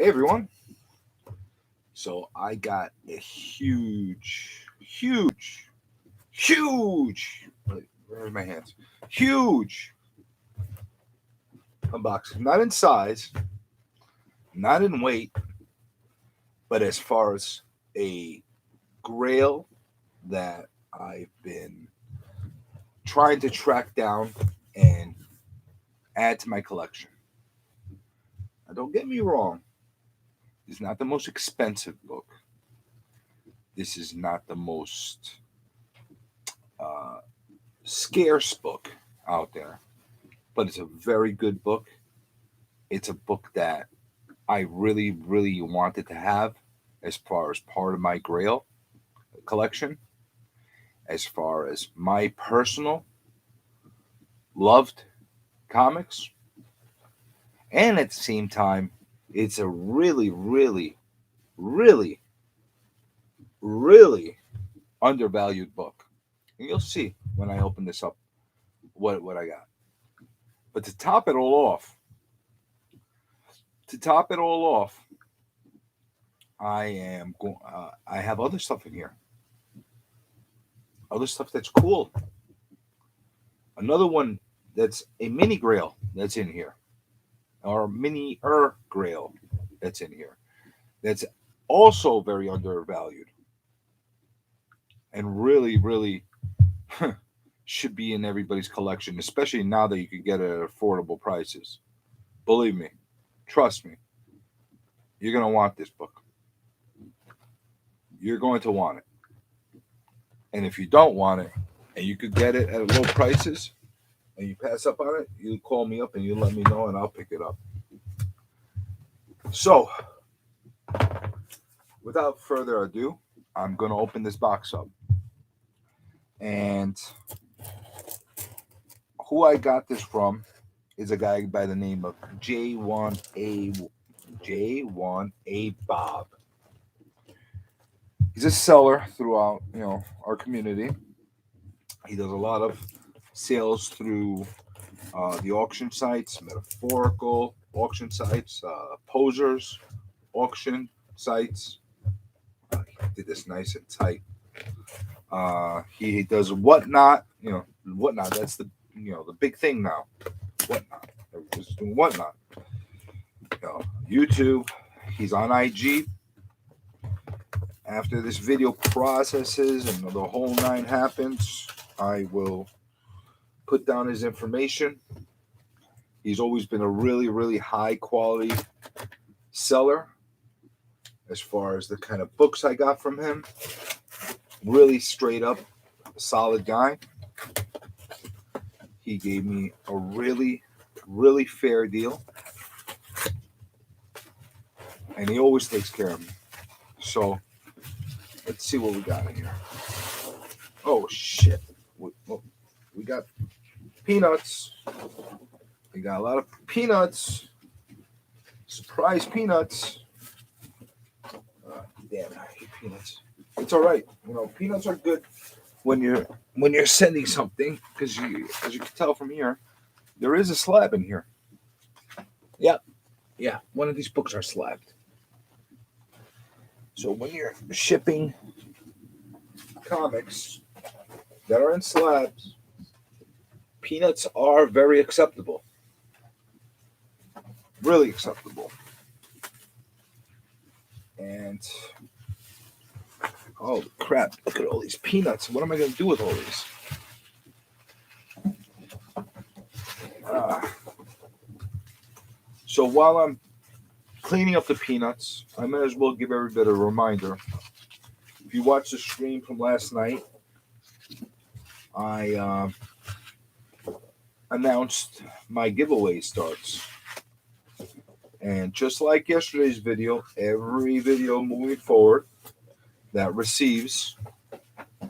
Hey everyone. So I got a huge, where are my hands? Huge unboxing. Not in size, not in weight, but as far as a grail that I've been trying to track down and add to my collection. Now, don't get me wrong, this is not the most expensive book. This is not the most uh, scarce book out there, but it's a very good book. It's a book that I really wanted to have as far as part of my Grail collection, as far as my personal loved comics, and at the same time, it's a really, really undervalued book. And you'll see when I open this up what I got. But to top it all off, I have other stuff in here, other stuff that's cool. Another one that's a mini Grail that's in here, or mini Grail that's in here. That's also very undervalued and really should be in everybody's collection, especially now that you can get it at affordable prices. Believe me, trust me, you're gonna want this book. You're going to want it. And if you don't want it, and you could get it at low prices, and you pass up on it, you call me up and you let me know, and I'll pick it up. So, without further ado, I'm going to open this box up. And who I got this from is a guy by the name of J1A Bob. He's a seller throughout, our community. He does a lot of sales through the auction sites, metaphorical auction sites, posers auction sites. He did this nice and tight. He does whatnot. Whatnot. That's the big thing now. Whatnot. Everybody's doing whatnot. YouTube. He's on IG. After this video processes and the whole nine happens, I will put down his information. He's always been a really high quality seller as far as the kind of books I got from him. Really straight up, solid guy. He gave me a really fair deal. And he always takes care of me. So, let's see what we got in here. Oh, shit. We got peanuts. We got a lot of peanuts. Surprise peanuts. Damn, I hate peanuts. It's all right. Peanuts are good when you're sending something, because as you can tell from here, there is a slab in here. Yeah, one of these books are slabbed. So when you're shipping comics that are in slabs, peanuts are very acceptable. Really acceptable. And oh crap, look at all these peanuts. What am I going to do with all these? So while I'm cleaning up the peanuts, I might as well give everybody a reminder. If you watched the stream from last night, I announced my giveaway starts. And just like yesterday's video, every video moving forward that receives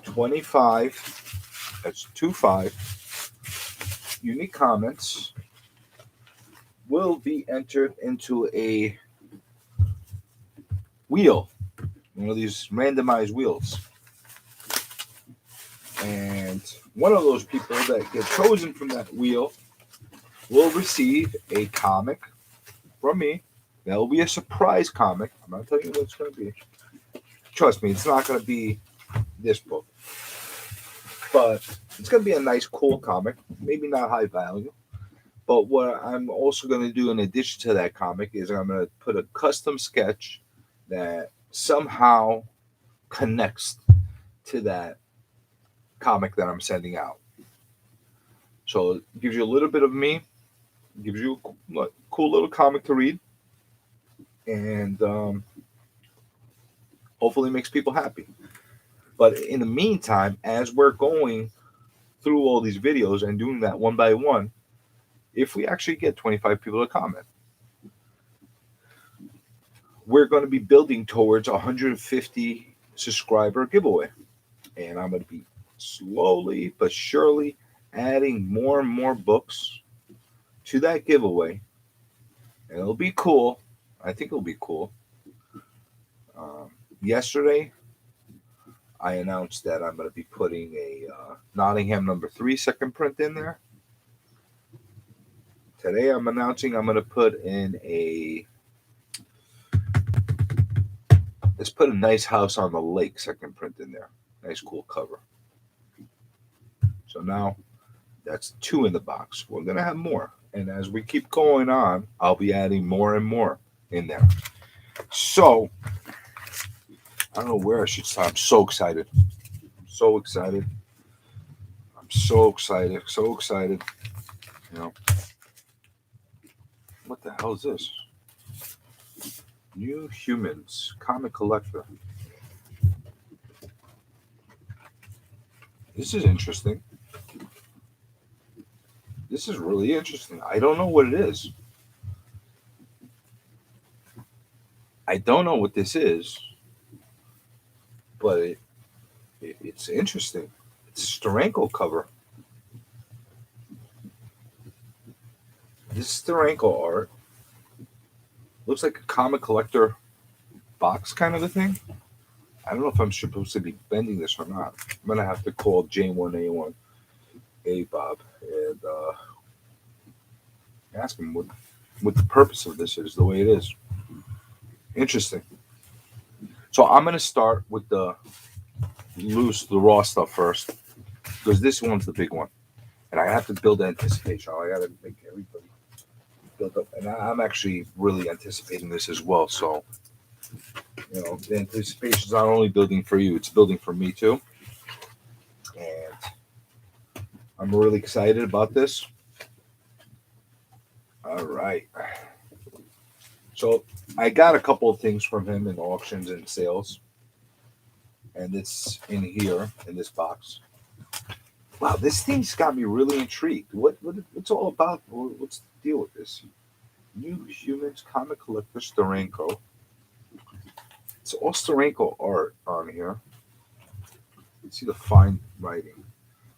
25, that's 25 unique comments will be entered into a wheel, one of these randomized wheels. And one of those people that get chosen from that wheel will receive a comic from me That'll be a surprise comic. I'm not telling you what it's going to be. Trust me, it's not going to be this book. But it's going to be a nice, cool comic. Maybe not high value. But what I'm also going to do in addition to that comic is I'm going to put a custom sketch that somehow connects to that comic that I'm sending out. So it gives you a little bit of me, gives you a cool little comic to read, and hopefully makes people happy. But in the meantime, as we're going through all these videos and doing that one by one, if we actually get 25 people to comment, we're going to be building towards a 150 subscriber giveaway. And I'm going to be slowly but surely adding more and more books to that giveaway. And it'll be cool. I think it'll be cool. Yesterday, I announced that I'm going to be putting a Nottingham #3 second print in there. Today, I'm announcing I'm going to put in let's put a Nice House on the Lake second print in there. Nice, cool cover. So now that's 2 in the box. We're going to have more. And as we keep going on, I'll be adding more and more in there. So, I don't know where I should start. I'm so excited. So excited. I'm so excited. So excited. You know. What the hell is this? New Humans, comic collector. This is interesting. This is really interesting. I don't know what it is. I don't know what this is, but it's interesting. It's Steranko cover. This Steranko art looks like a comic collector box kind of a thing. I don't know if I'm supposed to be bending this or not. I'm gonna have to call J1A1 Bob and ask him what the purpose of this is, the way it is. Interesting. So I'm gonna start with the raw stuff first, because this one's the big one, and I have to build anticipation. I gotta make everybody build up, and I'm actually really anticipating this as well. So, you know, the anticipation is not only building for you; it's building for me too. And I'm really excited about this. All right. So I got a couple of things from him in auctions and sales, and it's in here in this box. Wow, this thing's got me really intrigued. What's all about? What's the deal with this? New Humans comic collector Steranko. It's all Steranko art on here. You see the fine writing.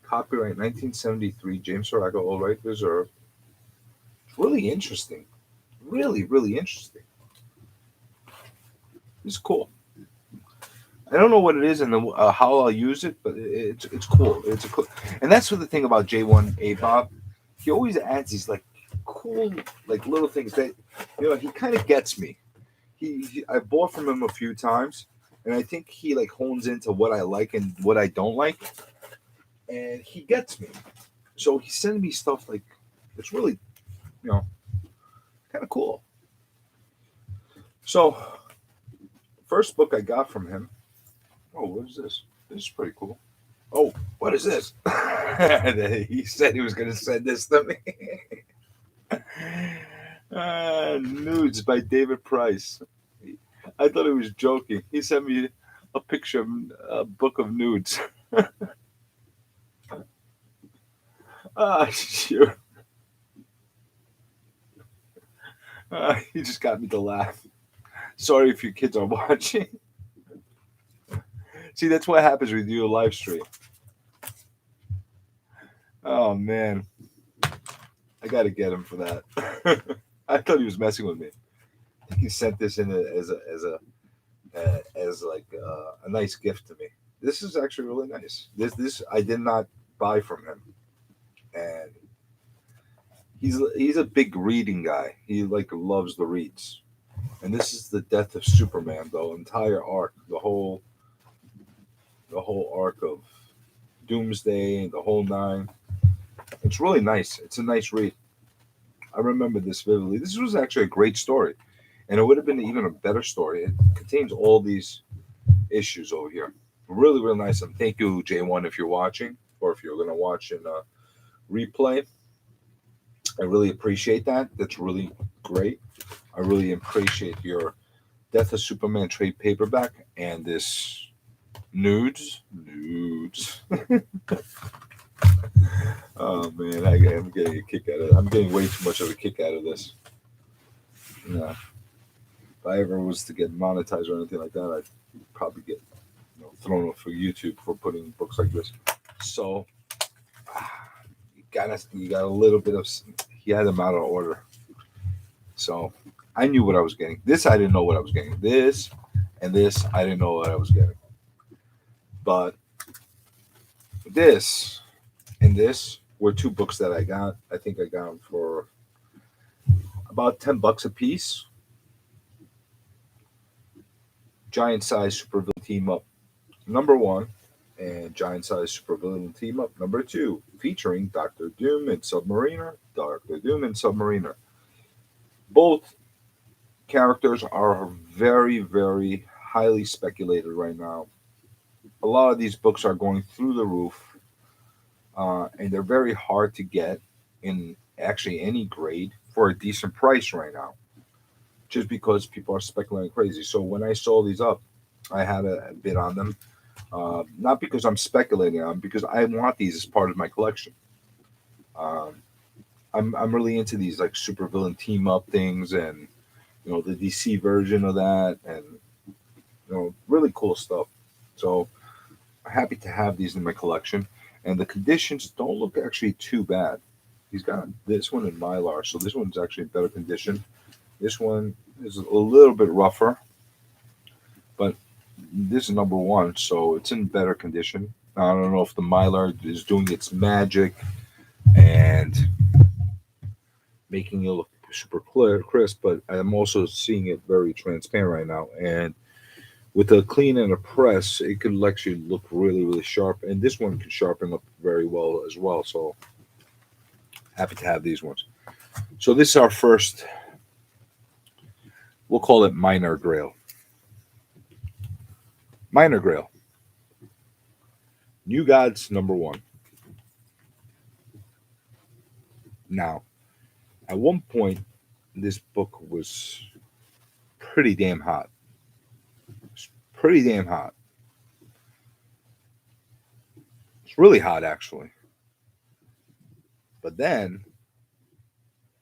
Copyright 1973, James Steranko, all right reserved. Really interesting. Really, really interesting. It's cool. I don't know what it is and how I'll use it, but it's cool. It's a cool, and that's what the thing about J1A Bob. He always adds these like cool like little things that he kind of gets me. I bought from him a few times, and I think he like hones into what I like and what I don't like, and he gets me. So he's sending me stuff like it's really kind of cool. So first book I got from him. Oh, what is this? This is pretty cool. Oh, what is this? He said he was going to send this to me. Nudes by David Price. I thought he was joking. He sent me a picture of a book of nudes. Sure. He just got me to laugh. Sorry if your kids are watching. See, that's what happens when you do a live stream. Oh man, I got to get him for that. I thought he was messing with me. I think he sent this in as like a nice gift to me. This is actually really nice. This I did not buy from him, and he's a big reading guy. He like loves the reads. And this is the death of Superman, the entire arc, the whole arc of Doomsday, the whole nine. It's really nice. It's a nice read. I remember this vividly. This was actually a great story, and it would have been even a better story. It contains all these issues over here. Really, really nice. And thank you, J1, if you're watching, or if you're going to watch in replay. I really appreciate that. That's really great. I really appreciate your Death of Superman trade paperback and this nudes. Oh man, am getting a kick out of it. I'm getting way too much of a kick out of this. Yeah. If I ever was to get monetized or anything like that, I'd probably get thrown off for YouTube for putting books like this. So you got a little bit of, he had them out of order. So I knew what I was getting. This I didn't know what I was getting. This and this I didn't know what I was getting. But this and this were two books that I got. I think I got them for about $10 a piece. Giant Size Supervillain Team Up #1 and Giant Size Supervillain Team Up #2, featuring Doctor Doom and Submariner. Doctor Doom and Submariner. Both characters are very, very highly speculated right now. A lot of these books are going through the roof, and they're very hard to get in actually any grade for a decent price right now, just because people are speculating crazy. So when I saw these up, I had a bid on them. Not because I'm speculating on them, because I want these as part of my collection. Um, I'm really into these like supervillain team up things, and the DC version of that, and really cool stuff. So happy to have these in my collection, and the conditions don't look actually too bad. He's got this one in Mylar, so this one's actually in better condition. This one is a little bit rougher, but this is #1, so it's in better condition. I don't know if the Mylar is doing its magic and making it look super clear, crisp, but I'm also seeing it very transparent right now. And with a clean and a press, it could actually look really, really sharp. And this one can sharpen up very well as well. So happy to have these ones. So this is our first, we'll call it minor grail. Minor grail. New Gods #1. Now, at one point, this book was pretty damn hot. Pretty damn hot. It's really hot, actually. But then,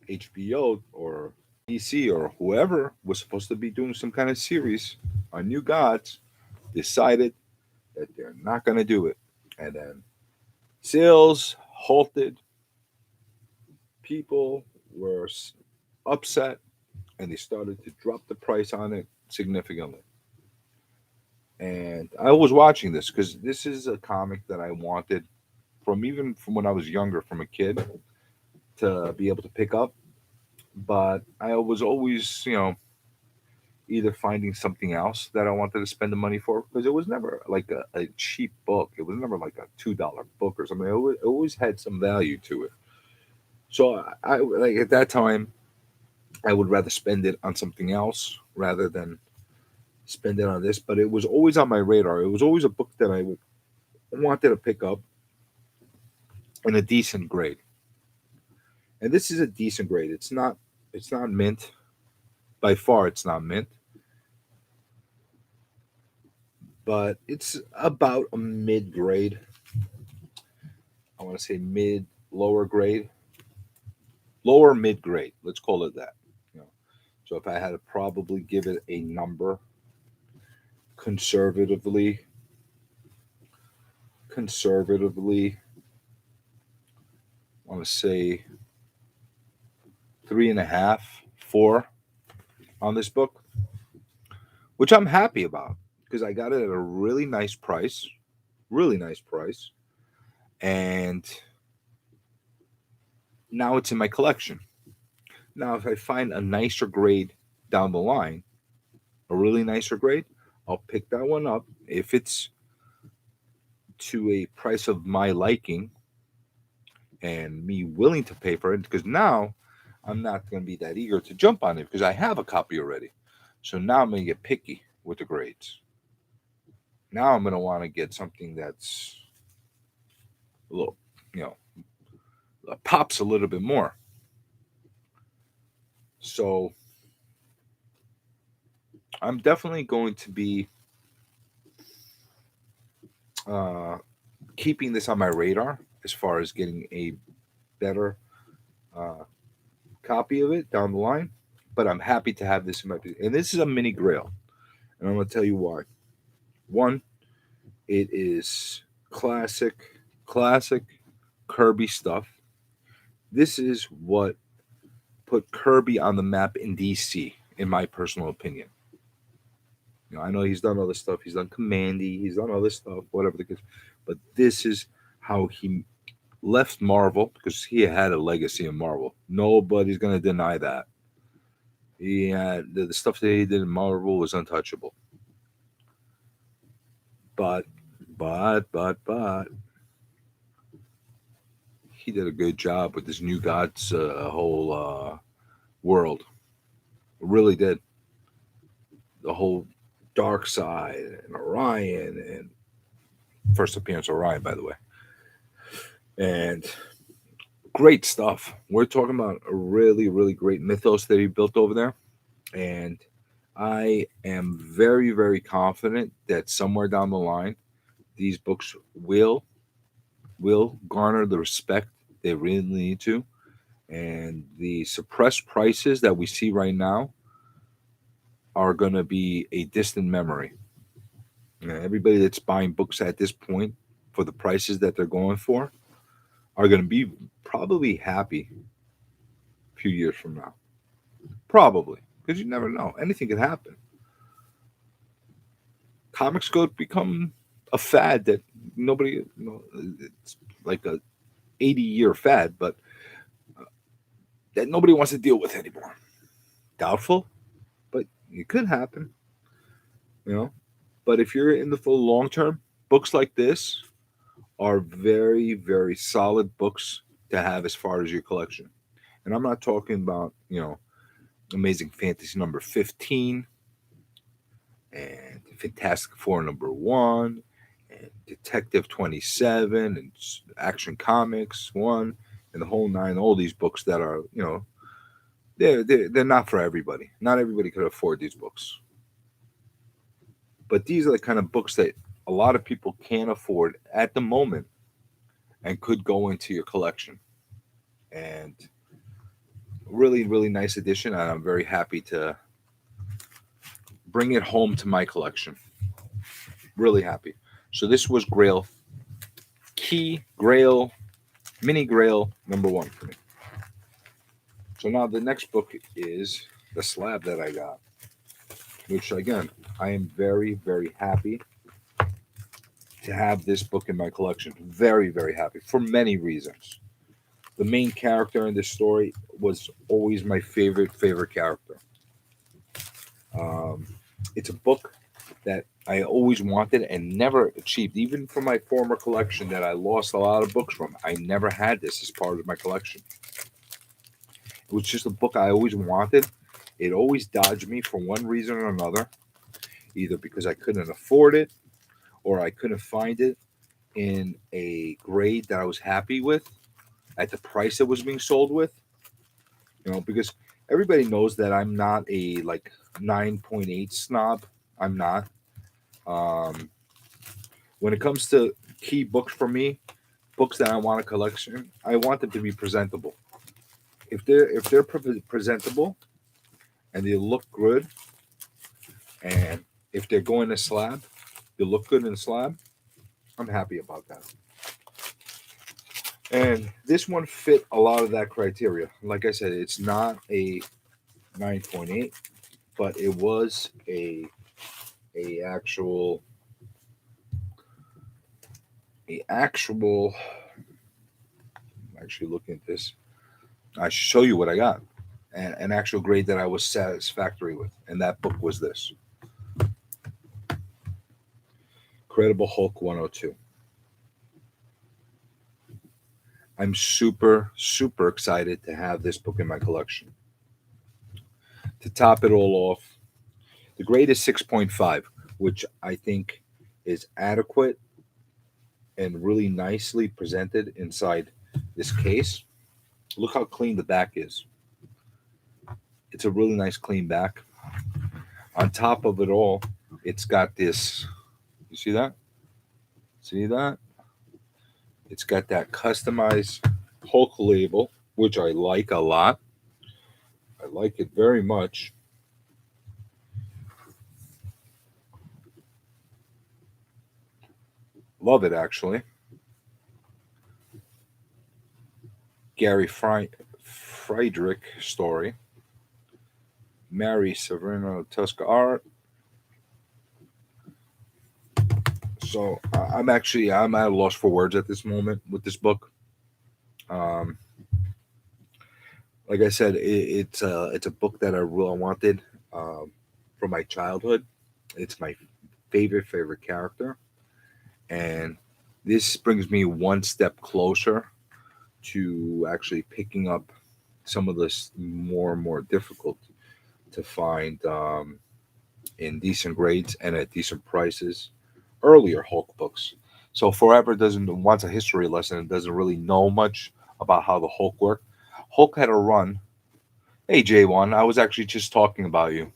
HBO or DC or whoever was supposed to be doing some kind of series on New Gods decided that they're not going to do it. And then sales halted. People were upset, and they started to drop the price on it significantly. And I was watching this because this is a comic that I wanted even from when I was younger, from a kid, to be able to pick up. But I was always, either finding something else that I wanted to spend the money for, because it was never like a cheap book. It was never like a $2 book or something. It always had some value to it. So I like at that time, I would rather spend it on something else rather than spend it on this. But it was always on my radar. It was always a book that I wanted to pick up in a decent grade. And this is a decent grade. It's not mint. By far it's not mint. But it's about a mid grade. I want to say lower grade. Lower mid grade. Let's call it that. So if I had to probably give it a number, conservatively, I want to say 3.5, 4 on this book, which I'm happy about because I got it at a really nice price, and now it's in my collection. Now, if I find a nicer grade down the line, a really nicer grade, I'll pick that one up. If it's to a price of my liking and me willing to pay for it, because now I'm not going to be that eager to jump on it because I have a copy already. So now I'm going to get picky with the grades. Now I'm going to want to get something that's a little, you know, pops a little bit more. So I'm definitely going to be uh, keeping this on my radar as far as getting a better uh, copy of it down the line. But I'm happy to have this in my, and this is a mini grail, and I'm going to tell you why. One, it is classic Kirby stuff. This is what put Kirby on the map in DC, in my personal opinion. I know he's done other stuff. He's done Commandy. He's done other stuff, whatever the case. But this is how he left Marvel, because he had a legacy in Marvel. Nobody's gonna deny that. He had the stuff that he did in Marvel was untouchable. But, but, he did a good job with this New Gods whole world. Really did. The whole Dark Side and Orion, and first appearance of Orion, by the way. And great stuff. We're talking about a really great mythos that he built over there. And I am very confident that somewhere down the line, these books will garner the respect they really need to. And the suppressed prices that we see right now are going to be a distant memory. Everybody that's buying books at this point for the prices that they're going for are going to be probably happy a few years from now. Probably. Because you never know. Anything could happen. Comics could become a fad that nobody, it's like a 80-year fad, but that nobody wants to deal with anymore. Doubtful, but it could happen. you know. But if you're in the full long term, books like this are very solid books to have as far as your collection. And I'm not talking about, Amazing Fantasy number 15 and Fantastic Four number 1 and Detective 27 and Action Comics 1 and the whole nine, all these books that are, they're not for everybody. Not everybody could afford these books. But these are the kind of books that a lot of people can't afford at the moment and could go into your collection. And really nice addition. And I'm very happy to bring it home to my collection. Really happy. So this was Grail, Mini Grail number 1 for me. So now the next book is the slab that I got, which again, I am very happy to have this book in my collection. Very happy for many reasons. The main character in this story was always my favorite character. It's a book that I always wanted and never achieved. Even from my former collection that I lost a lot of books from, I never had this as part of my collection. It was just a book I always wanted. It always dodged me for one reason or another, either because I couldn't afford it or I couldn't find it in a grade that I was happy with at the price it was being sold with. Because everybody knows that I'm not a 9.8 snob. I'm not. When it comes to key books for me, books that I want a collection, I want them to be presentable. If they're presentable and they look good, and if they're going to slab, they look good in a slab, I'm happy about that. And this one fit a lot of that criteria. Like I said, it's not a 9.8, but it was a actual I'm actually looking at this. I show you what I got. An actual grade that I was satisfactory with. And that book was this. Incredible Hulk 102. I'm super, super excited to have this book in my collection. To top it all off, the grade is 6.5, which I think is adequate and really nicely presented inside this case. Look how clean the back is. It's a really nice clean back. On top of it all, it's got this. You see that? See that? It's got that customized Hulk label, which I like a lot. I like it very much. Love it, actually. Gary Friedrich story. Mary Severino Tuska art. So I'm at a loss for words at this moment with this book. Um, like I said, it's a book that I really wanted from my childhood. It's my favorite character, and this brings me one step closer to actually picking up some of this more and more difficult to find in decent grades and at decent prices earlier Hulk books. So Forever doesn't wants a history lesson and doesn't really know much about how the Hulk worked. Hulk had a run. Hey J1, I was actually just talking about you.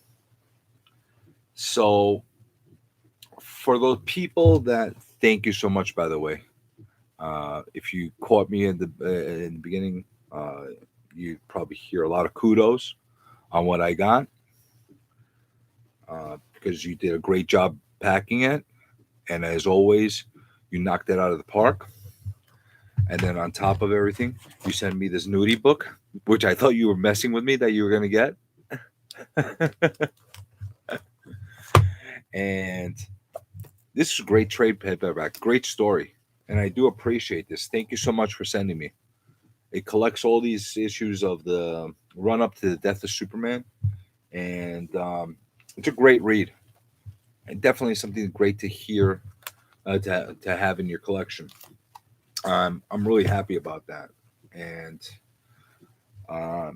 So for those people that thank you so much, by the way. If you caught me in the beginning, you probably hear a lot of kudos on what I got because you did a great job packing it, and as always, you knocked it out of the park. And then on top of everything, you sent me this nudie book, which I thought you were messing with me that you were gonna get. And this is a great trade paperback, great story, and I do appreciate this. Thank you so much for sending me. It collects all these issues of the run up to the death of Superman, and it's a great read. And definitely something great to hear, to have in your collection. I'm really happy about that, and uh,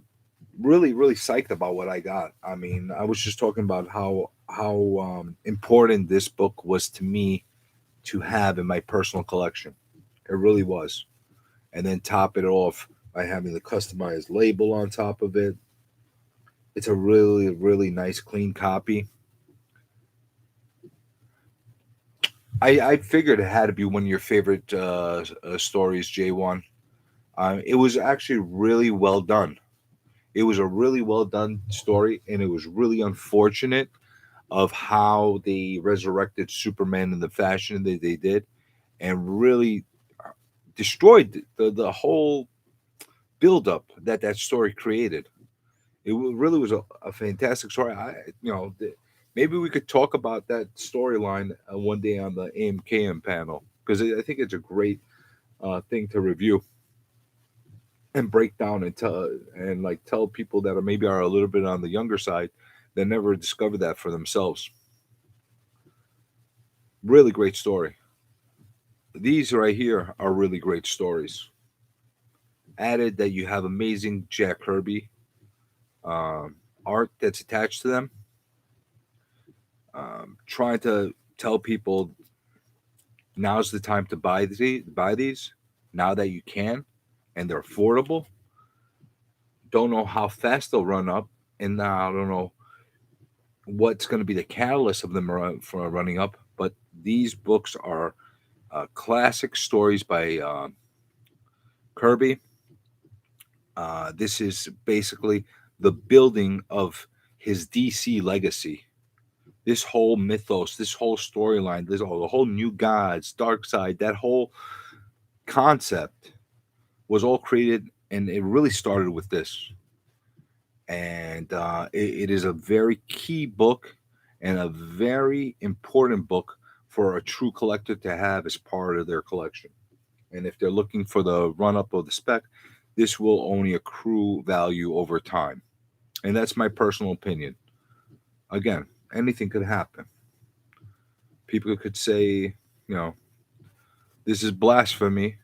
really psyched about what I got. I mean, I was just talking about how important this book was to me to have in my personal collection. It really was, and then top it off by having the customized label on top of it. It's a really nice clean copy. I figured it had to be one of your favorite stories, J1. It was actually really well done. It was a really well done story, and it was really unfortunate of how they resurrected Superman in the fashion that they did, and really destroyed the whole buildup that that story created. Really was a fantastic story. Maybe we could talk about that storyline one day on the AMKM panel because I think it's a great thing to review and break down and tell people that are a little bit on the younger side that never discovered that for themselves. Really great story. These right here are really great stories. Added that you have amazing Jack Kirby art that's attached to them. Trying to tell people now's the time to buy these now that you can, and they're affordable. Don't know how fast they'll run up, and I don't know what's going to be the catalyst of them for running up. But these books are classic stories by Kirby. This is basically the building of his DC legacy. This whole mythos, this whole storyline, the whole New Gods, Dark Side, that whole concept was all created, and it really started with this. And it is a very key book and a very important book for a true collector to have as part of their collection. And if they're looking for the run up of the spec, this will only accrue value over time. And that's my personal opinion. Again, anything could happen. People could say you know, this is blasphemy,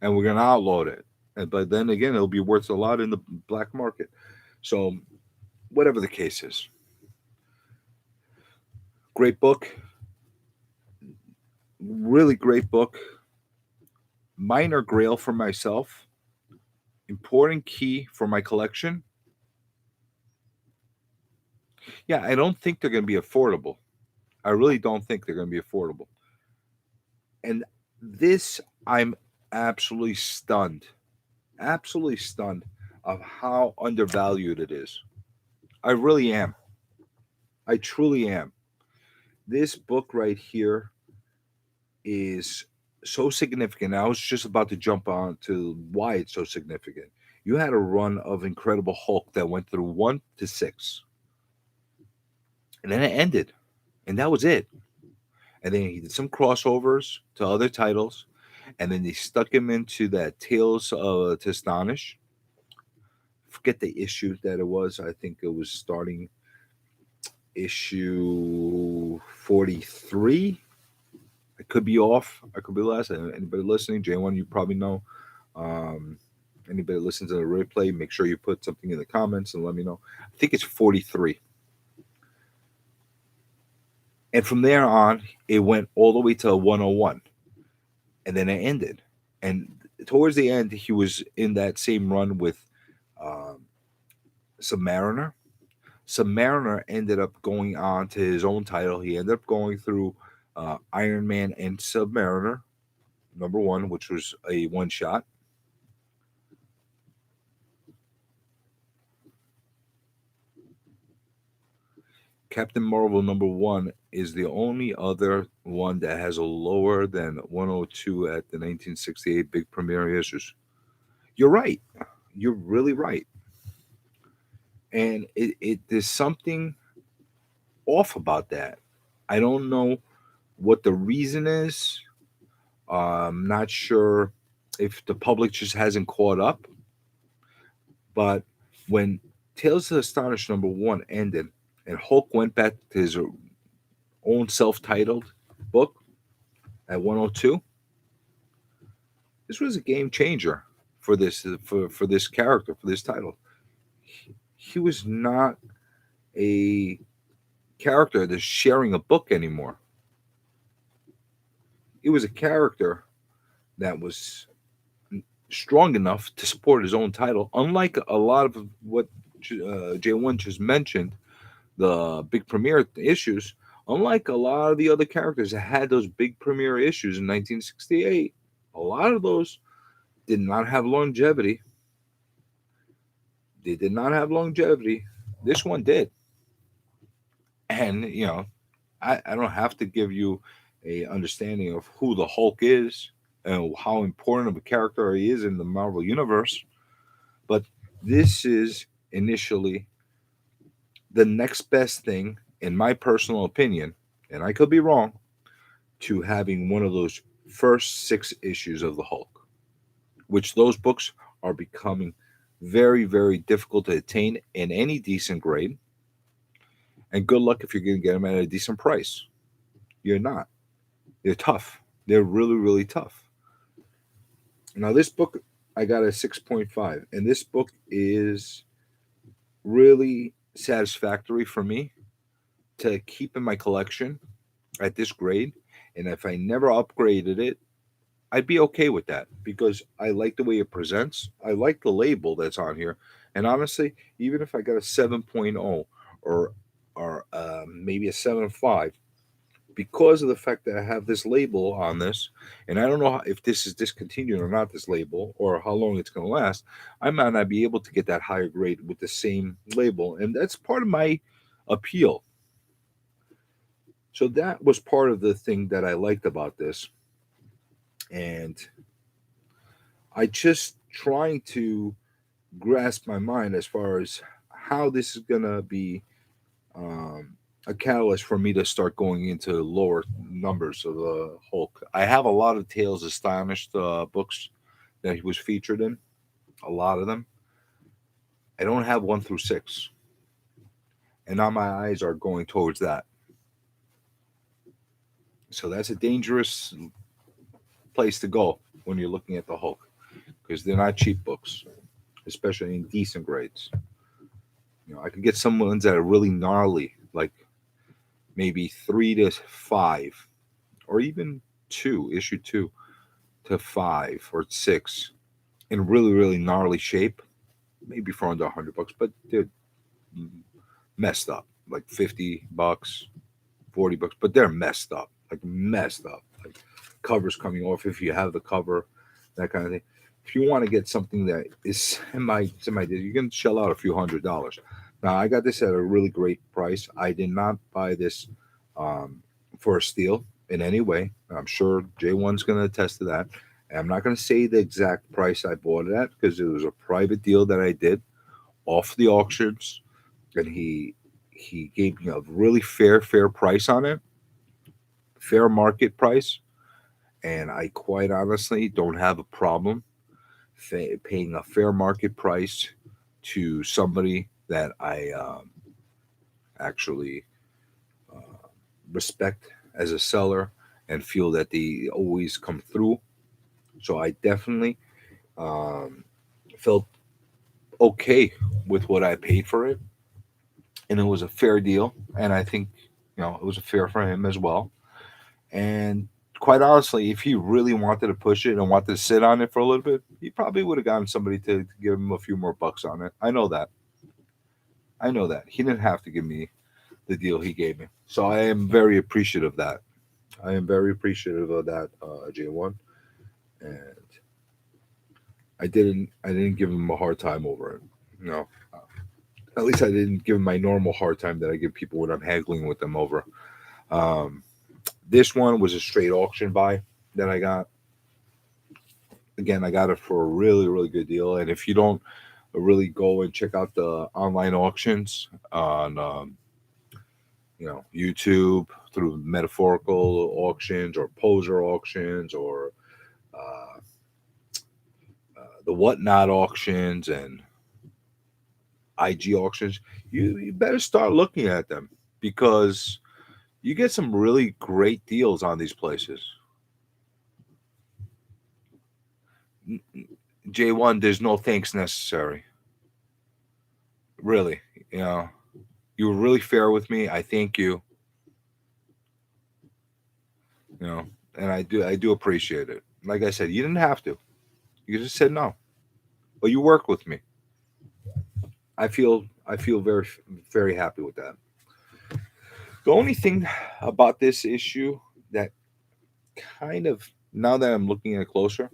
and we're gonna outlaw it. But then again, it'll be worth a lot in the black market. So whatever the case is, great book, really great book. Minor grail for myself, important key for my collection. Yeah, I don't think they're going to be affordable. I really don't think they're going to be affordable. And this, I'm absolutely stunned of how undervalued it is. I really am. I truly am. This book right here is so significant. I was just about to jump on to why it's so significant. You had a run of Incredible Hulk that went through 1 to 6, and then it ended, and that was it. And then he did some crossovers to other titles, and then they stuck him into that Tales to Astonish. Forget the issue that it was. I think it was starting issue 43. I could be off. I could be less. Anybody listening, J1, you probably know. Um, Anybody listen to the replay, make sure you put something in the comments and let me know. I think it's 43. And from there on, it went all the way to 101. And then it ended. And towards the end, he was in that same run with um, Submariner. Submariner ended up going on to his own title. He ended up going through Iron Man and Submariner, #1, which was a one shot. Captain Marvel #1 is the only other one that has a lower than 102 at the 1968 big premiere issues. You're right. You're really right. And there's something off about that. I don't know what the reason is. I'm not sure if the public just hasn't caught up. But when Tales of the Astonished #1 ended and Hulk went back to his own self-titled book at 102, this was a game changer for this character, for this title. He was not a character that's sharing a book anymore. He was a character that was strong enough to support his own title, unlike a lot of what J1 just mentioned, the big premiere issues. Unlike a lot of the other characters that had those big premiere issues in 1968, a lot of those did not have longevity. They did not have longevity. This one did. And, I don't have to give you a understanding of who the Hulk is and how important of a character he is in the Marvel Universe. But this is initially the next best thing, in my personal opinion, and I could be wrong, to having one of those first 6 issues of the Hulk, which those books are becoming very, very difficult to attain in any decent grade. And good luck if you're going to get them at a decent price. You're not. They're tough. They're really, really tough. Now, this book, I got a 6.5, and this book is really satisfactory for me to keep in my collection at this grade. And if I never upgraded it, I'd be okay with that because I like the way it presents. I like the label that's on here. And honestly, even if I got a 7.0 or maybe a 7.5, because of the fact that I have this label on this, and I don't know if this is discontinued or not, this label, or how long it's going to last, I might not be able to get that higher grade with the same label. And that's part of my appeal. So that was part of the thing that I liked about this. And I just trying to grasp my mind as far as how this is going to be um, a catalyst for me to start going into lower numbers of the Hulk. I have a lot of Tales Astonished books that he was featured in, a lot of them. I don't have 1 through 6, and now my eyes are going towards that. So that's a dangerous place to go when you're looking at the Hulk because they're not cheap books, especially in decent grades. I could get some ones that are really gnarly, like maybe 3 to 5, or even issue 2 to 5 or 6, in really really gnarly shape, maybe for under $100, but they're messed up, like $50, $40, but they're messed up, like messed up, like covers coming off if you have the cover, that kind of thing. If you want to get something that is semi, you can shell out a few $100s. Now I got this at a really great price. I did not buy this um, for a steal in any way. I'm sure J1's going to attest to that. And I'm not going to say the exact price I bought it at because it was a private deal that I did off the auctions, and he gave me a really fair price on it, fair market price, and I quite honestly don't have a problem paying a fair market price to somebody that I actually uh, respect as a seller and feel that they always come through. So I definitely um, felt okay with what I paid for it, and it was a fair deal. And I think it was a fair for him as well. And quite honestly, if he really wanted to push it and wanted to sit on it for a little bit, he probably would have gotten somebody to give him a few more bucks on it. I know that. I know that. He didn't have to give me the deal he gave me. So I am very appreciative of that. I am very appreciative of that, J1. And I didn't give him a hard time over it. No. At least I didn't give him my normal hard time that I give people when I'm haggling with them over. Um, this one was a straight auction buy that I got. Again, I got it for a really, really good deal. And if you don't really go and check out the online auctions on, YouTube through metaphorical auctions or poser auctions or uh, the whatnot auctions and IG auctions, you better start looking at them because you get some really great deals on these places. J1, there's no thanks necessary. Really, you know, you were really fair with me. I thank you. You know, and I do appreciate it. Like I said, you didn't have to. You just said no, but you worked with me. I feel very happy with that. The only thing about this issue that kind of, now that I'm looking at it closer,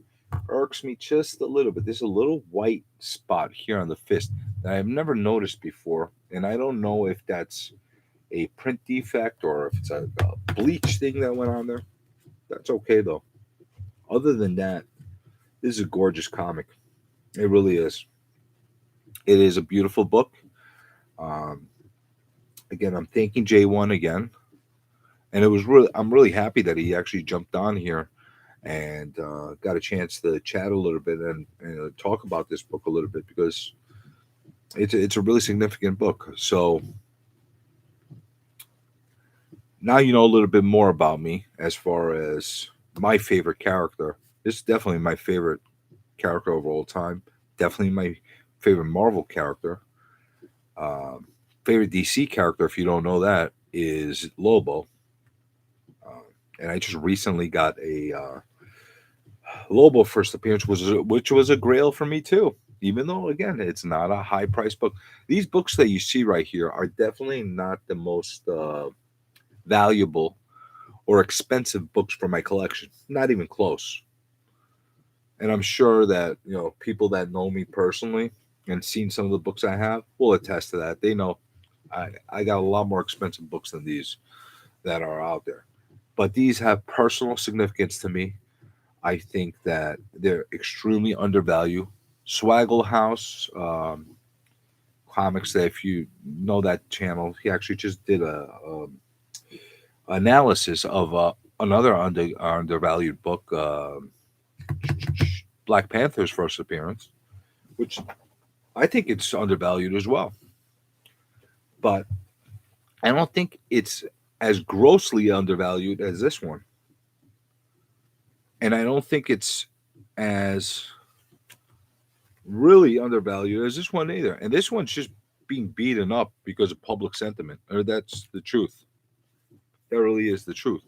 irks me just a little bit. There's a little white spot here on the fist that I've never noticed before, and I don't know if that's a print defect or if it's a bleach thing that went on there. That's okay though. Other than that, this is a gorgeous comic. It really is. It is a beautiful book. Um, Again, I'm thanking J1 again, and I'm really happy that he actually jumped on here and got a chance to chat a little bit and talk about this book a little bit because it's a really significant book. So now you know a little bit more about me as far as my favorite character. This is definitely my favorite character of all time. Definitely my favorite Marvel character. Um, Favorite DC character, if you don't know that, is Lobo. Uh, and I just recently got a Lobo first appearance, which was a grail for me too. Even though, again, it's not a high price book. These books that you see right here are definitely not the most valuable or expensive books for my collection. Not even close. And I'm sure that people that know me personally and seen some of the books I have will attest to that. They know I got a lot more expensive books than these that are out there. But these have personal significance to me. I think that they're extremely undervalued. Swaggle House Comics, that if you know that channel, he actually just did a analysis of another undervalued book, Black Panther's first appearance, which I think it's undervalued as well. But I don't think it's as grossly undervalued as this one. And I don't think it's as really undervalued as this one either. And this one's just being beaten up because of public sentiment. Or that's the truth. That really is the truth.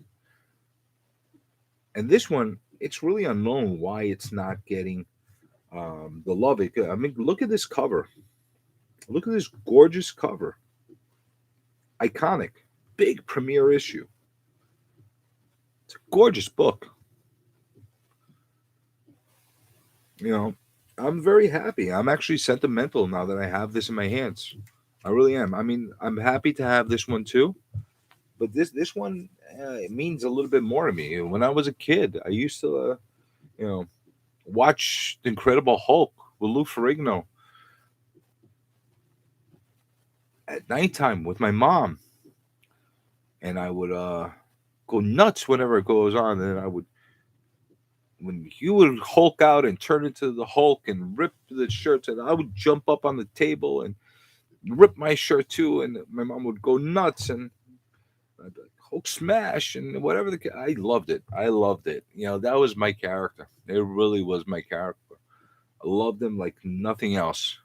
And this one, it's really unknown why it's not getting the love it could. I mean, look at this cover. Look at this gorgeous cover. Iconic. Big premiere issue. It's a gorgeous book. You know, I'm very happy. I'm actually sentimental now that I have this in my hands. I really am. I mean, I'm happy to have this one too, but this one it means a little bit more to me. When I was a kid, I used to, you know, watch The Incredible Hulk with Lou Ferrigno at nighttime with my mom, and I would go nuts whenever it goes on. And I would, when he would Hulk out and turn into the Hulk and rip the shirts, and I would jump up on the table and rip my shirt too, and my mom would go nuts, and I'd be like, Hulk smash and whatever I loved it. I loved it. You know, that was my character. It really was my character. I loved him like nothing else,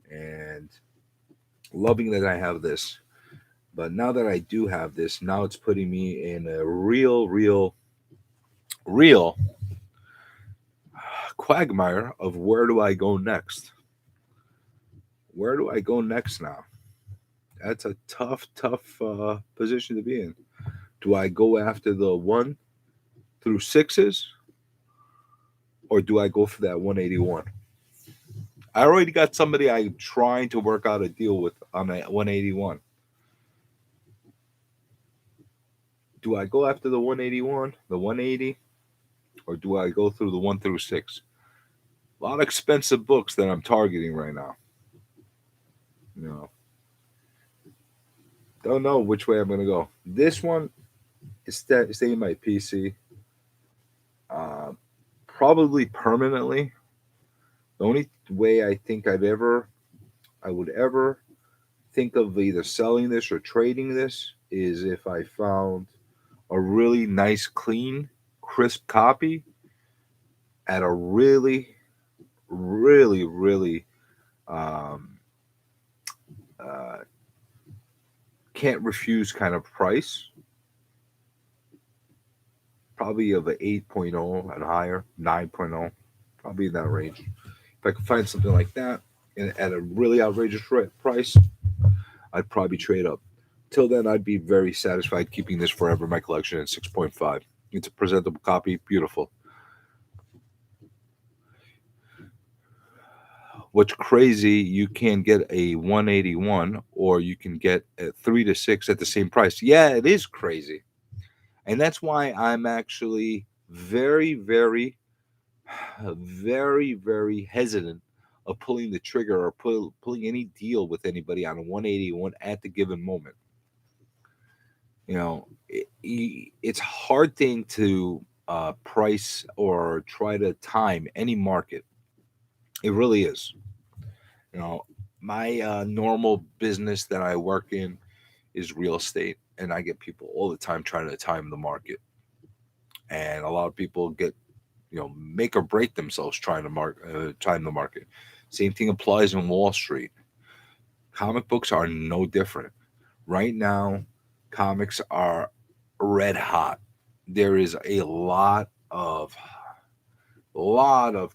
and loving that I have this. But now that I do have this, now it's putting me in a real quagmire of where do I go next? Where do I go next now? That's a tough position to be in. Do I go after the 1 through 6s, or do I go for that 181? I already got somebody I'm trying to work out a deal with on a 181. Do I go after the 181, the 180, or do I go through the 1 through 6? A lot of expensive books that I'm targeting right now. You know, don't know which way I'm gonna go. This one is staying my PC, uh, probably permanently. The only way I think I would ever think of either selling this or trading this is if I found a really nice, clean, crisp copy at a really um, uh, can't refuse kind of price. Probably of a 8.0 and higher, 9.0, probably in that range. If I could find something like that and at a really outrageous price, I'd probably trade up. Till then, I'd be very satisfied keeping this forever in my collection at 6.5. It's a presentable copy, beautiful. What's crazy, you can get a 181 or you can get a 3 to 6 at the same price. Yeah, it is crazy. And that's why I'm actually very hesitant of pulling the trigger or pulling any deal with anybody on a 181 at the given moment. You know, it's a hard thing to price or try to time any market. It really is. You know, my normal business that I work in is real estate, and I get people all the time trying to time the market, and a lot of people get, make or break themselves trying to time the market. Same thing applies in Wall Street. Comic books are no different. Right now, comics are red hot. There is a lot of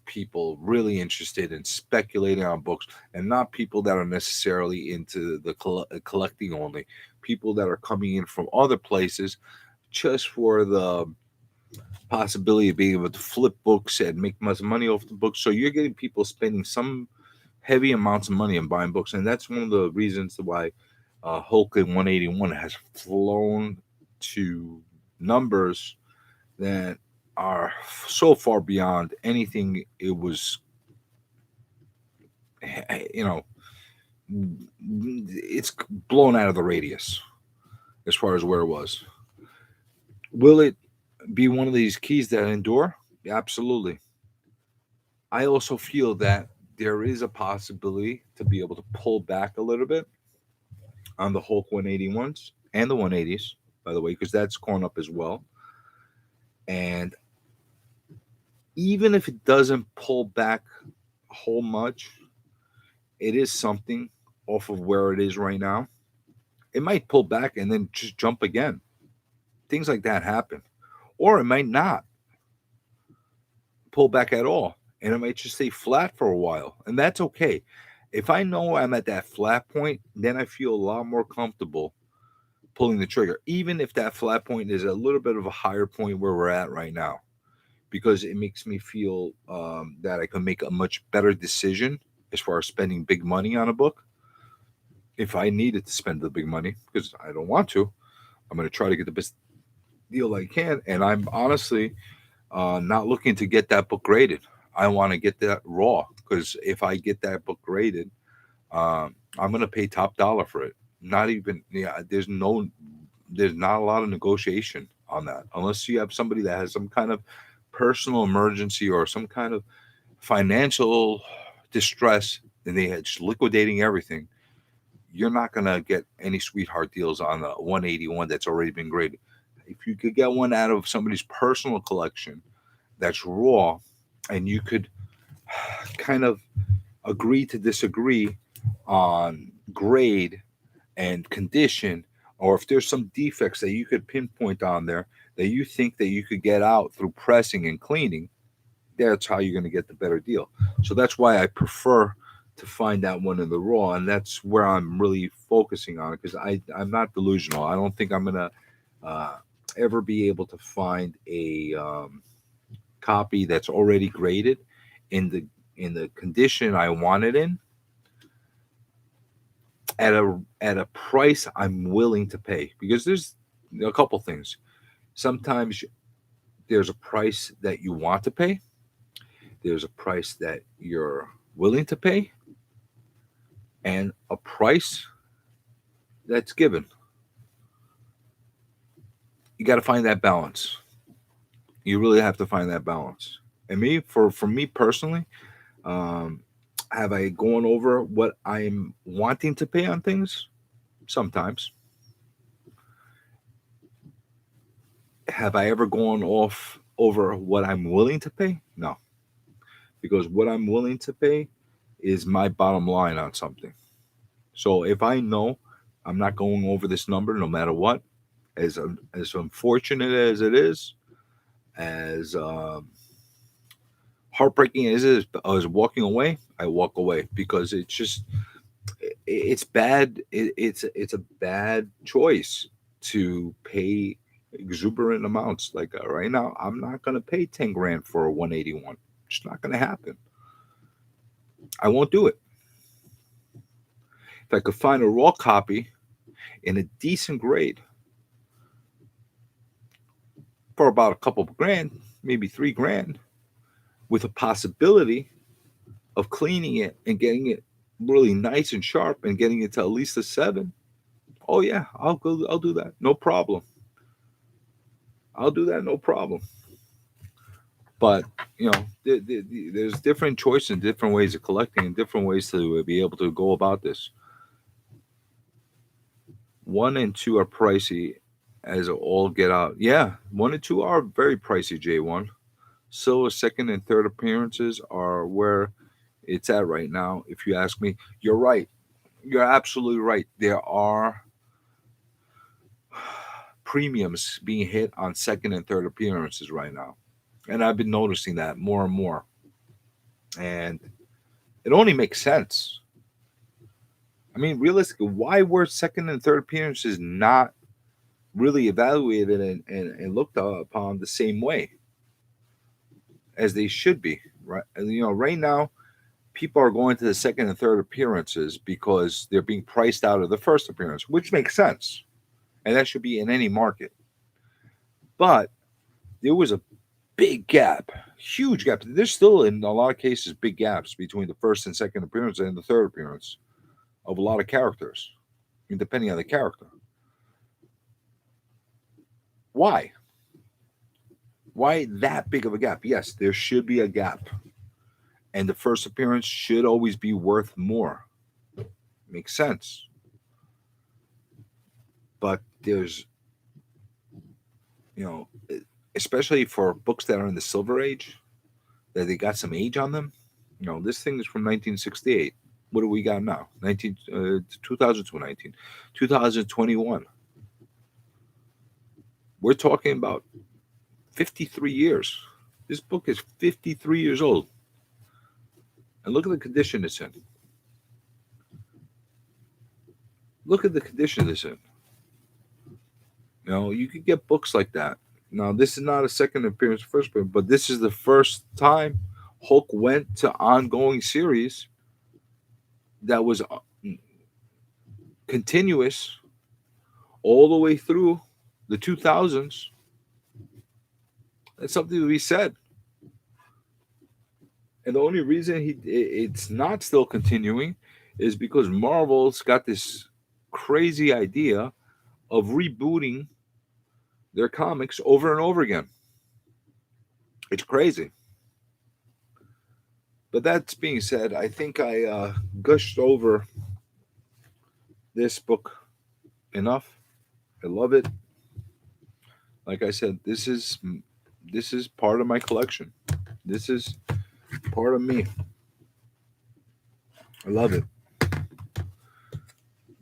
people really interested in speculating on books, and not people that are necessarily into the collecting only. People that are coming in from other places just for the possibility of being able to flip books and make much money off the books. So you're getting people spending some heavy amounts of money on buying books, and that's one of the reasons why Hulk in 181 has flown to numbers that are so far beyond anything it was. You know, it's blown out of the radius as far as where it was. Will it be one of these keys that endure? Absolutely. I also feel that there is a possibility to be able to pull back a little bit on the Hulk 181s and the 180s, by the way, because that's gone up as well. And even if it doesn't pull back a whole much, it is something off of where it is right now. It might pull back and then just jump again. Things like that happen. Or it might not pull back at all, and it might just stay flat for a while. And that's okay. If I know I'm at that flat point, then I feel a lot more comfortable pulling the trigger, even if that flat point is a little bit of a higher point where we're at right now, because it makes me feel that I can make a much better decision as far as spending big money on a book. If I needed to spend the big money, because I don't want to, I'm going to try to get the best deal I can. And I'm honestly not looking to get that book graded. I want to get that raw, because if I get that book graded, I'm going to pay top dollar for it. Not even, yeah, there's not a lot of negotiation on that unless you have somebody that has some kind of personal emergency or some kind of financial distress and they had just liquidating everything. You're not going to get any sweetheart deals on the 181 that's already been graded. If you could get one out of somebody's personal collection that's raw, and you could kind of agree to disagree on grade and condition, or if there's some defects that you could pinpoint on there that you think that you could get out through pressing and cleaning, that's how you're going to get the better deal. So that's why I prefer to find that one in the raw, and that's where I'm really focusing on it, because I'm not delusional. I don't think I'm going to uh, ever be able to find a copy that's already graded in the condition I want it in at a price I'm willing to pay, because there's a couple things. Sometimes there's a price that you want to pay, there's a price that you're willing to pay, and a price that's given. You got to find that balance. You really have to find that balance. And for me personally, um, have I gone over what I'm wanting to pay on things? Sometimes. Have I ever gone off over what I'm willing to pay? No, because what I'm willing to pay is my bottom line on something. So if I know I'm not going over this number no matter what, as unfortunate as it is, as heartbreaking as it is, as walking away, I walk away, because it's just it's bad. It's a bad choice to pay exuberant amounts. Like right now, I'm not gonna pay 10 grand for a 181. It's not gonna happen. I won't do it. If I could find a raw copy in a decent grade for about a couple of grand, maybe 3 grand, with a possibility of cleaning it and getting it really nice and sharp and getting it to at least a 7. Oh yeah, I'll go. I'll do that. No problem. I'll do that. No problem. But there's different choices and different ways of collecting and different ways to be able to go about this. 1 and 2 are pricey as all get out. Yeah, 1 and 2 are very pricey, J1. So second and third appearances are where it's at right now. If you ask me, you're right. You're absolutely right. There are premiums being hit on second and third appearances right now. And I've been noticing that more and more. And it only makes sense. I mean, realistically, why were second and third appearances not really evaluated and looked upon the same way as they should be? Right? And, right now, people are going to the second and third appearances because they're being priced out of the first appearance, which makes sense. And that should be in any market. But there was a big gap, huge gap. There's still, in a lot of cases, big gaps between the first and second appearance and the third appearance of a lot of characters, depending on the character. Why? Why that big of a gap? Yes, there should be a gap. And the first appearance should always be worth more. Makes sense. But there's you know, especially for books that are in the Silver Age, that they got some age on them. This thing is from 1968. What do we got now? 2019, 2021. We're talking about 53 years. This book is 53 years old. And look at the condition it's in. Look at the condition it's in. You could get books like that. Now, this is not a second appearance, first appearance, but this is the first time Hulk went to ongoing series that was continuous all the way through the 2000s. That's something to be said. And the only reason it's not still continuing is because Marvel's got this crazy idea of rebooting their comics over and over again. It's crazy. But that's being said, I think I gushed over this book enough. I love it. Like I said, this is part of my collection. This is part of me. I love it.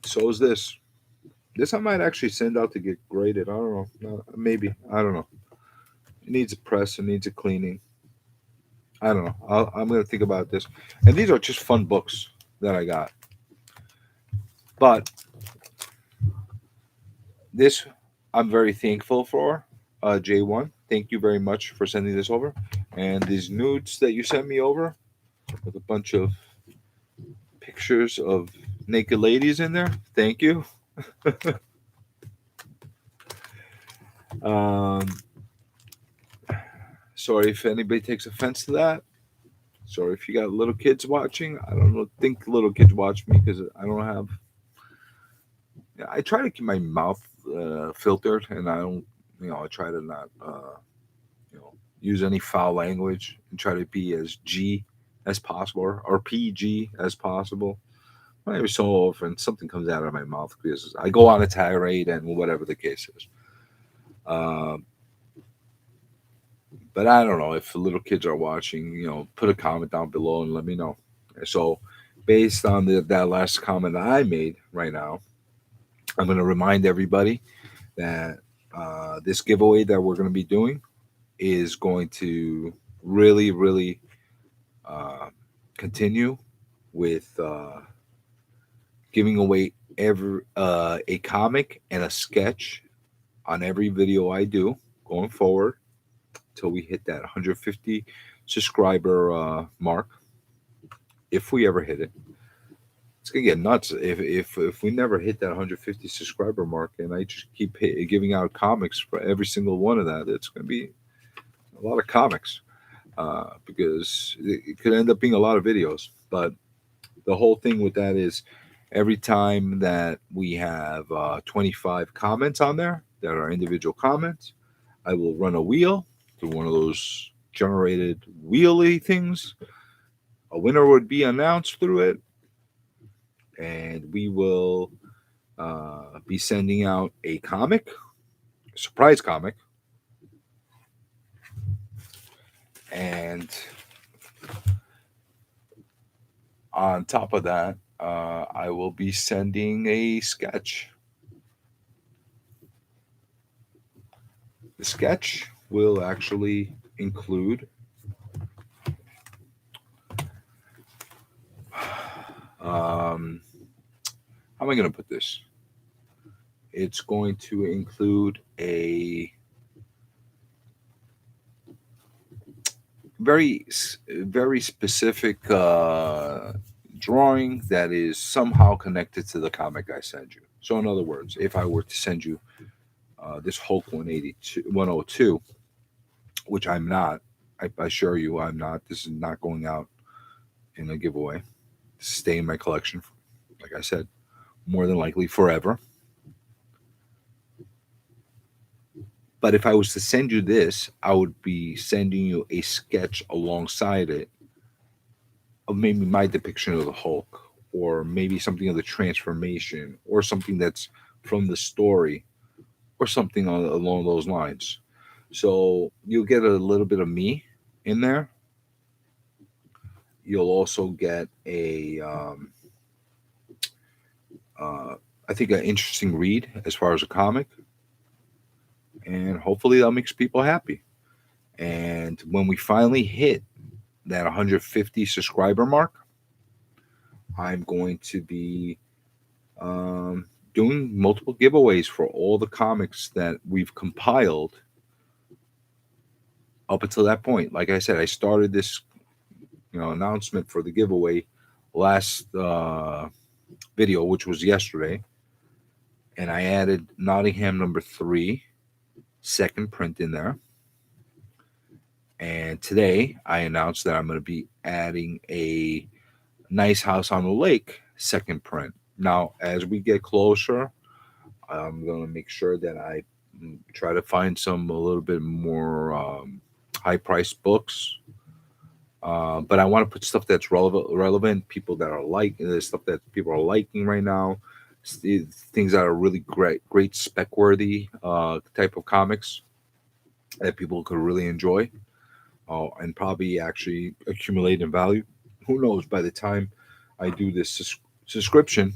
So is this. This I might actually send out to get graded. I don't know. No, maybe. I don't know. It needs a press. It needs a cleaning. I don't know. I'm going to think about this. And these are just fun books that I got. But this I'm very thankful for. J1, thank you very much for sending this over. And these nudes that you sent me over with a bunch of pictures of naked ladies in there. Thank you. um, sorry if anybody takes offense to that. Sorry if you got little kids watching. I don't know, think little kids watch me because I don't have. I try to keep my mouth filtered, and I don't. I try to not, use any foul language and try to be as G as possible or PG as possible. Every so often, something comes out of my mouth because I go on a tirade and whatever the case is. Um, but I don't know if the little kids are watching. Put a comment down below and let me know. So, based on that last comment I made right now, I'm going to remind everybody that this giveaway that we're going to be doing is going to really, really uh, continue with giving away a comic and a sketch on every video I do going forward till we hit that 150 subscriber mark. If we ever hit it, it's gonna get nuts. If we never hit that 150 subscriber mark, and I just keep giving out comics for every single one of that, it's gonna be a lot of comics because it could end up being a lot of videos. But the whole thing with that is every time that we have 25 comments on there that are individual comments, I will run a wheel through one of those generated wheelie things. A winner would be announced through it, and we will be sending out a comic, a surprise comic, and on top of that, I will be sending a sketch. The sketch will actually include how am I going to put this? It's going to include a very, very specific drawing that is somehow connected to the comic I send you. So, in other words, if I were to send you this Hulk 102, which I'm not, I assure you I'm not. This is not going out in a giveaway. Stay in my collection, like I said, more than likely forever. But if I was to send you this, I would be sending you a sketch alongside it of maybe my depiction of the Hulk, or maybe something of the transformation, or something that's from the story, or something along those lines. So you'll get a little bit of me in there. You'll also get uh, I think, an interesting read as far as a comic, and hopefully that makes people happy. And when we finally hit that 150 subscriber mark, I'm going to be um, doing multiple giveaways for all the comics that we've compiled up until that point. Like I said, I started this announcement for the giveaway last video, which was yesterday, and I added Nottingham #3 second print in there. And today I announced that I'm going to be adding a Nice House on the Lake second print. Now, as we get closer, I'm going to make sure that I try to find some a little bit more high priced books. But I want to put stuff that's relevant, people that are the stuff that people are liking right now, things that are really great spec worthy type of comics that people could really enjoy, and probably actually accumulate in value. Who knows? By the time I do this subscription,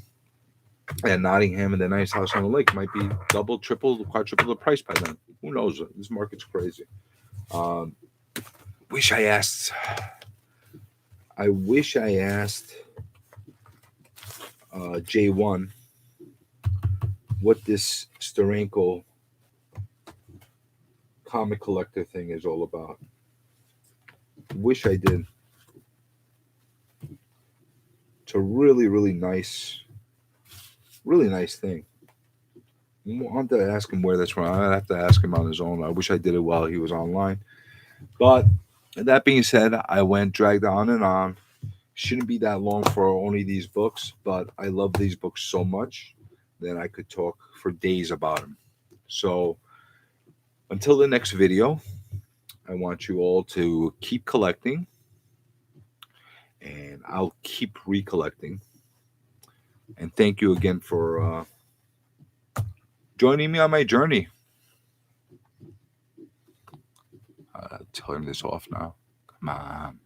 and Nottingham and the Nice House on the Lake might be double, triple, quadruple the price by then. Who knows? This market's crazy. Um, wish I asked. I wish I asked J1 what this Steranko comic collector thing is all about. Wish I did. It's a really, really nice thing. I'll have to ask him where that's from. I'll have to ask him on his own. I wish I did it while he was online. But that being said, I went dragged on and on. Shouldn't be that long for only these books, but I love these books so much that I could talk for days about them. So until the next video, I want you all to keep collecting, and I'll keep recollecting. And thank you again for joining me on my journey. Turn this off now. Come on.